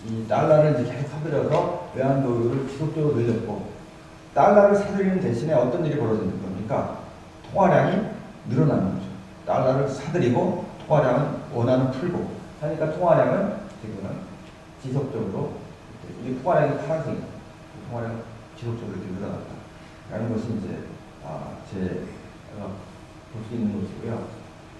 이 달러를 이제 계속 사들여서 외환보유를 지속적으로 늘렸고, 달러를 사들이는 대신에 어떤 일이 벌어지는 겁니까? 통화량이 늘어나는 거죠. 달러를 사들이고 통화량은 원화는 풀고 하니까 통화량은 지금은 지속적으로, 이 통화량이 파란색입니다. 통화량이 지속적으로 이렇게 늘어났다라는 것이 이제 제가 볼 수 있는 것이고요.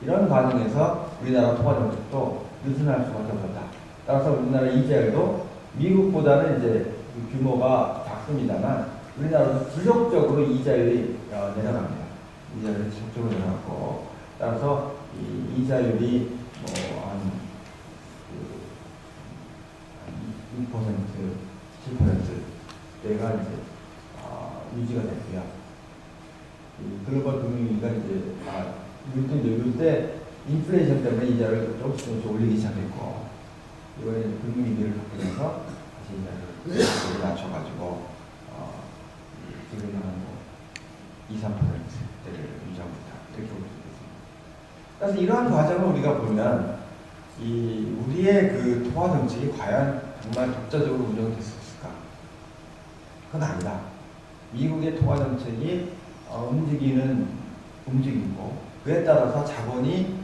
이런 과정에서 우리나라 통화 정책도 느슨할 수밖에 없었다. 따라서 우리나라 이자율도 미국보다는 이제 규모가 작습니다만 우리나라도 지속적으로 이자율이 내려갑니다. 이자율이 지속적으로 내려갔고, 따라서 이 이자율이 한 2%, 7%대가 이제 유지가 됐고요. 글로벌 금융위기가 이제 이럴 때 인플레이션 때문에 이자를 조금씩 올리기 시작했고, 이번에 금융위기를 겪으면서 다시 이자를 낮춰가지고 지금 한 2~3%대를 유지하고 있다, 이렇게 볼 수 있습니다. 그래서 이러한 과정을 우리가 보면 우리의 그 통화 정책이 과연 정말 독자적으로 운영됐을까? 그건 아니다. 미국의 통화 정책이 움직이고, 그에 따라서 자본이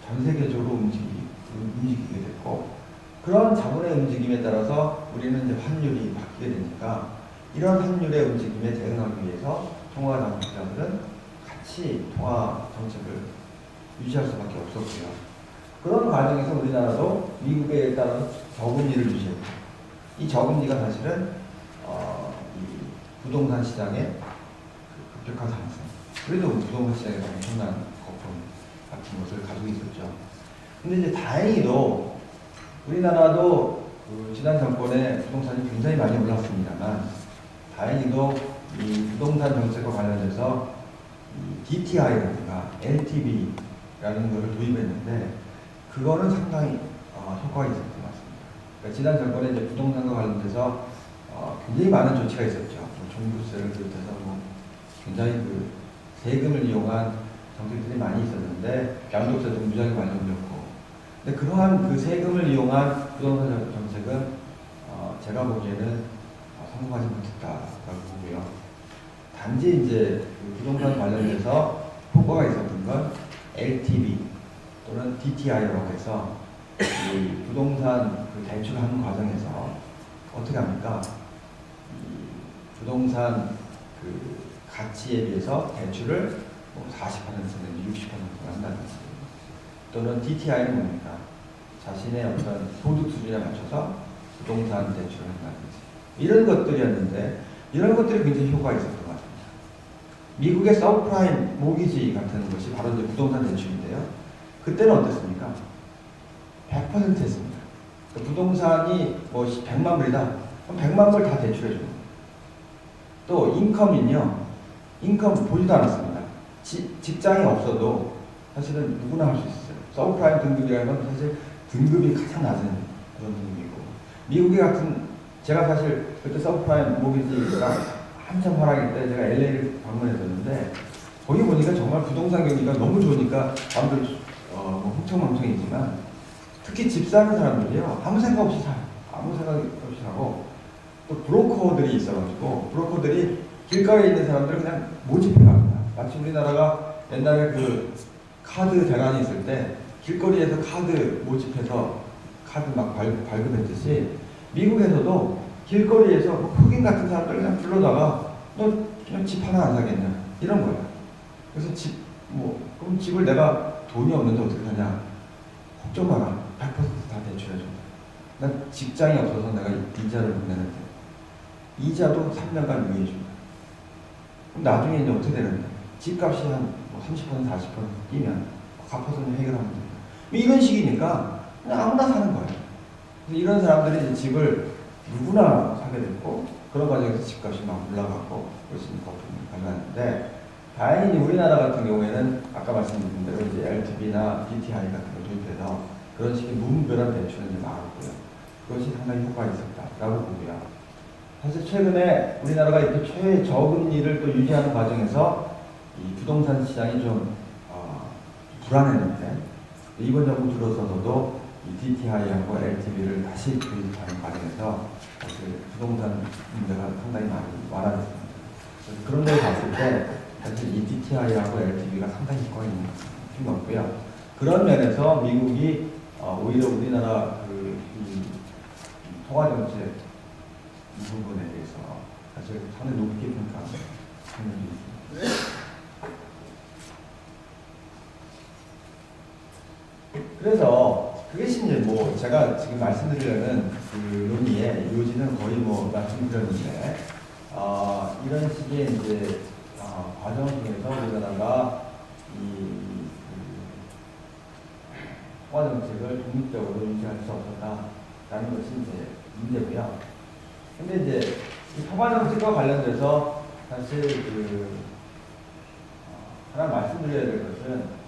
전 세계적으로 움직이게 됐고, 그런 자본의 움직임에 따라서 우리는 이제 환율이 바뀌게 되니까, 이런 환율의 움직임에 대응하기 위해서 통화 당국자들은 같이 통화 정책을 유지할 수밖에 없었고요. 그런 과정에서 우리나라도 미국에 따른 저금리를 유지했고, 이 저금리가 사실은 이 부동산 시장의 급격한 상승, 그래도 부동산 시장에서 엄청난 거품 같은 것을 가지고 있었죠. 근데 이제 다행히도 우리나라도 지난 정권에 부동산이 굉장히 많이 올랐습니다만, 다행히도 이 부동산 정책과 관련해서 DTI라든가 LTV라는 것을 도입했는데, 그거는 상당히 효과가 있었던 것 같습니다. 그러니까 지난 정권에 이제 부동산과 관련돼서 굉장히 많은 조치가 있었죠. 종부세를 비롯해서 굉장히 그 세금을 이용한 정책들이 많이 있었는데, 양도세도 무지하게 많이 올렸고, 근데 그러한 그 세금을 이용한 부동산 정책은 제가 보기에는 성공하지 못했다라고 보고요. 단지 이제 그 부동산 관련돼서 효과가 있었던 건 LTV 또는 DTI라고 해서 이 부동산 그 대출하는 과정에서 어떻게 합니까? 이 부동산 그 가치에 비해서 대출을 40%는 60%가 한다든지, 또는 DTI는 뭡니까? 자신의 어떤 소득 수준에 맞춰서 부동산 대출을 한다든지, 이런 것들이었는데, 이런 것들이 굉장히 효과가 있었던 것 같습니다. 미국의 서브프라임 모기지 같은 것이 바로 이제 부동산 대출인데요. 그때는 어땠습니까? 100% 했습니다. 부동산이 100만 불이다. 그럼 100만 불 다 대출해 줍니다. 또 인컴 보지도 않았습니다. 직장이 없어도 사실은 누구나 할 수 있어요. 서브프라임 등급이라는 건 사실 등급이 가장 낮은 그런 등급이고, 미국의 같은, 제가 사실 그때 서브프라임 모기지가 한참 하락일 때 제가 LA를 방문했었는데, 거기 보니까 정말 부동산 경기가 너무 좋으니까 사람들 흥청망청이지만, 특히 집 사는 사람들이요, 아무 생각 없이 사요. 아무 생각 없이 사고, 또 브로커들이 있어가지고 브로커들이 길거리에 있는 사람들을 그냥 모집해 갑니다. 마치 우리나라가 옛날에 그 카드 대란이 있을 때 길거리에서 카드 모집해서 카드 막 발급했듯이, 미국에서도 길거리에서 흑인 같은 사람들을 그냥 불러다가 너 그냥 집 하나 안 사겠냐, 이런 거야. 그래서 그럼 집을 내가 돈이 없는데 어떻게 사냐, 걱정 마라, 100% 다 대출해준다. 난 직장이 없어서 내가 이자를 못 내는데 이자도 3년간 유예해준다. 그럼 나중에 이제 어떻게 되는데, 집값이 한 30%, 40% 뛰면 갚아서는 해결하면 됩니다. 이런 식이니까 그냥 아무나 사는 거예요. 그래서 이런 사람들이 이제 집을 누구나 사게 됐고, 그런 과정에서 집값이 막 올라가고 그렇습니다. 거품을 발생하는데, 다행히 우리나라 같은 경우에는 아까 말씀드린 대로 이제 LTV나 DTI 같은 걸 도입해서 그런 식의 무분별한 대출을 이제 막았고요. 그것이 상당히 효과가 있었다라고 보고요. 사실 최근에 우리나라가 이렇게 최저금리를 또 유지하는 과정에서 이 부동산 시장이 좀 불안했는데, 이번 정부 들어서도 이 DTI하고 LTV를 다시 도입하는 과정에서 되면서 사실 부동산 문제가 상당히 많이 완화됐습니다. 그런 걸 봤을 때 사실 이 DTI하고 LTV가 상당히 효과가 있는 것 같고요. 그런 면에서 미국이 오히려 우리나라 이 통화 정책 이 부분에 대해서 사실 상당히 높게 평가하는 면이 있습니다. 그래서 그것이 이제 뭐 제가 지금 말씀드리려는 그 논의의 요지는 거의 뭐 말씀드렸는데 이런 식의 이제 과정 중에서 우리나라가 통화 정책을 독립적으로 유지할 수 없었다라는 것이 이제 문제고요. 근데 이제 이 통화 정책과 관련돼서 사실 하나 말씀드려야 될 것은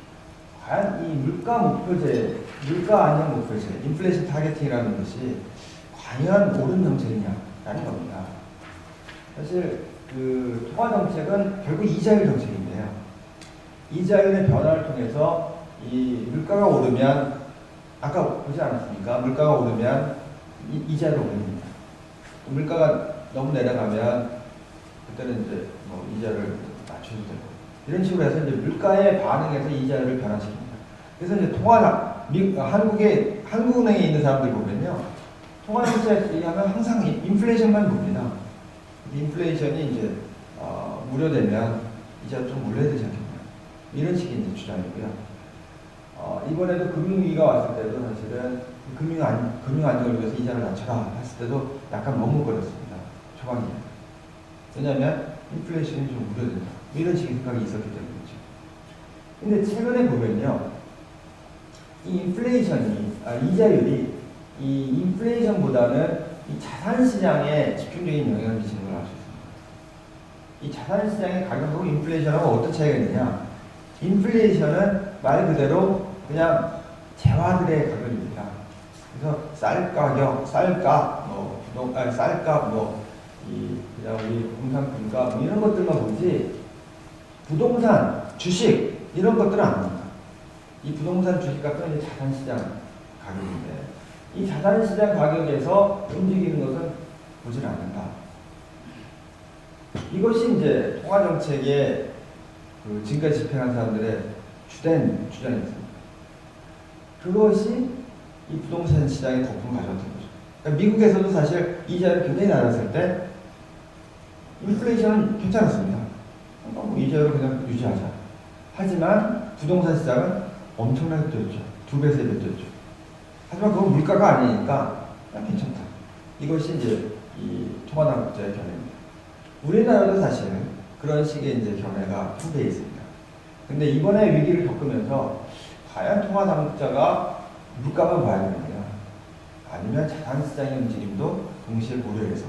과연 이 물가 목표제, 물가 안정 목표제, 인플레이션 타겟팅이라는 것이 과연 옳은 정책이냐라는 겁니다. 사실 그 통화 정책은 결국 이자율 정책인데요. 이자율의 변화를 통해서 이 물가가 오르면 아까 보지 않았습니까? 물가가 오르면 이자율이 오릅니다. 물가가 너무 내려가면 그때는 이제 뭐 이자를 낮춰도 되고 이런 식으로 해서 이제 물가에 반응해서 이자율을 변화시킵니다. 그래서 이제 한국은행에 있는 사람들 보면요, 통화 정책 얘기하면 항상 인플레이션만 봅니다. 인플레이션이 이제 무료되면 이자를 좀 올려야 되지 않겠냐 이런 식의 이제 주장이고요. 이번에도 금융위기가 왔을 때도 사실은 금융 안정을 위해서 이자를 낮춰라 했을 때도 약간 머뭇거렸습니다. 초반에. 왜냐하면 인플레이션이 좀 우려된다. 이런 식의 생각이 있었기 때문이죠. 근데 최근에 보면요, 이 인플레이션이, 이자율이 이 인플레이션보다는 이 자산 시장에 집중적인 영향을 미치는 걸 알 수 있습니다. 이 자산 시장의 가격하고 인플레이션하고 어떤 차이가 있느냐? 인플레이션은 말 그대로 그냥 재화들의 가격입니다. 그래서 쌀값, 그냥 우리 공산품값 이런 것들만 보지 부동산, 주식 이런 것들은 안 납니다. 이 부동산 주식 값은 이제 자산시장 가격인데 이 자산시장 가격에서 움직이는 것은 보질 않는다. 이것이 이제 통화정책의 지금까지 집행한 사람들의 주된 주장이었습니다. 그것이 이 부동산 시장의 거품을 가져왔던 거죠. 그러니까 미국에서도 사실 이자율이 굉장히 낮았을 때 인플레이션은 괜찮았습니다. 이자율을 그냥 유지하자. 하지만 부동산 시장은 엄청나게 뛰었죠. 2배, 3배 뛰었죠. 하지만 그건 물가가 아니니까 그냥 괜찮다. 이것이 이제 이 통화당국자의 견해입니다. 우리나라도 사실 그런 식의 이제 견해가 풍부해 있습니다. 근데 이번에 위기를 겪으면서 과연 통화당국자가 물가만 봐야 되느냐, 아니면 자산시장의 움직임도 동시에 고려해서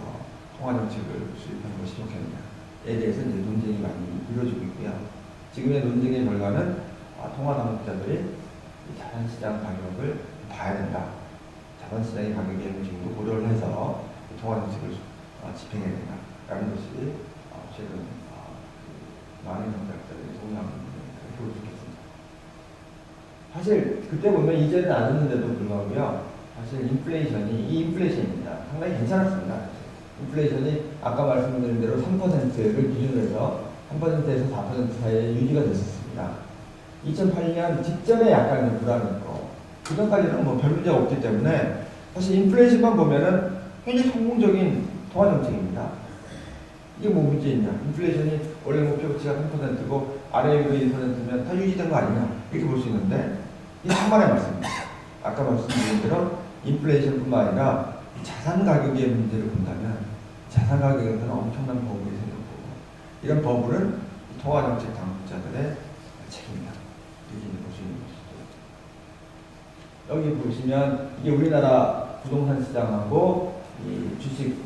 통화정책을 수립하는 것이 좋겠느냐에 대해서 이제 논쟁이 많이 이루어지고 있고요. 지금의 논쟁의 결과는 통화당국자들이 자산시장 가격을 봐야 된다. 자산시장의 가격의 움직임도 고려를 해서 통화정책을 집행해야 된다라는 것이 최근 많은 경제학자들이 동의하고 있는 그렇게 볼 수 있겠습니다. 사실 그때 보면 이자율이 낮았는데도 불구하고요. 사실 이 인플레이션입니다. 상당히 괜찮았습니다. 인플레이션이 아까 말씀드린 대로 3%를 기준으로 해서 3%에서 4% 사이에 유지가 됐었습니다. 2008년 직전에 약간 불안했고 그 전까지는 뭐 별 문제가 없기 때문에 사실 인플레이션만 보면은 굉장히 성공적인 통화정책입니다. 이게 뭐 문제 있냐? 인플레이션이 원래 목표치가 3%고 아래에 1%면 다 유지된 거 아니냐? 이렇게 볼 수 있는데 이게 한만의 말씀입니다. 아까 말씀드린 대로 인플레이션뿐만 아니라 자산 가격의 문제를 본다면 자산 가격에서는 엄청난 버블이 생겼고 이런 버블은 통화정책 당국자들의 책임이다. 이렇게 볼 수 있는 것이죠. 여기 보시면 이게 우리나라 부동산 시장하고 이 주식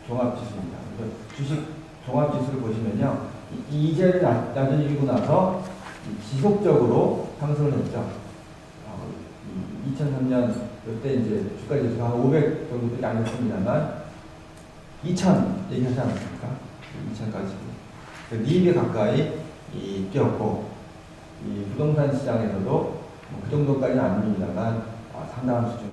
종합지수입니다. 그래서 주식 종합지수를 보시면요, 이 이자율이 낮아지고 나서 지속적으로 상승을 했죠. 2003년 이때 이제 주가지수가 한 500 정도밖에 안 됐습니다만 2000 얘기하지 않았습니까? 2000까지 2배 가까이 뛰었고 이 부동산 시장에서도 그 정도까지는 아닙니다만 상당한 수준.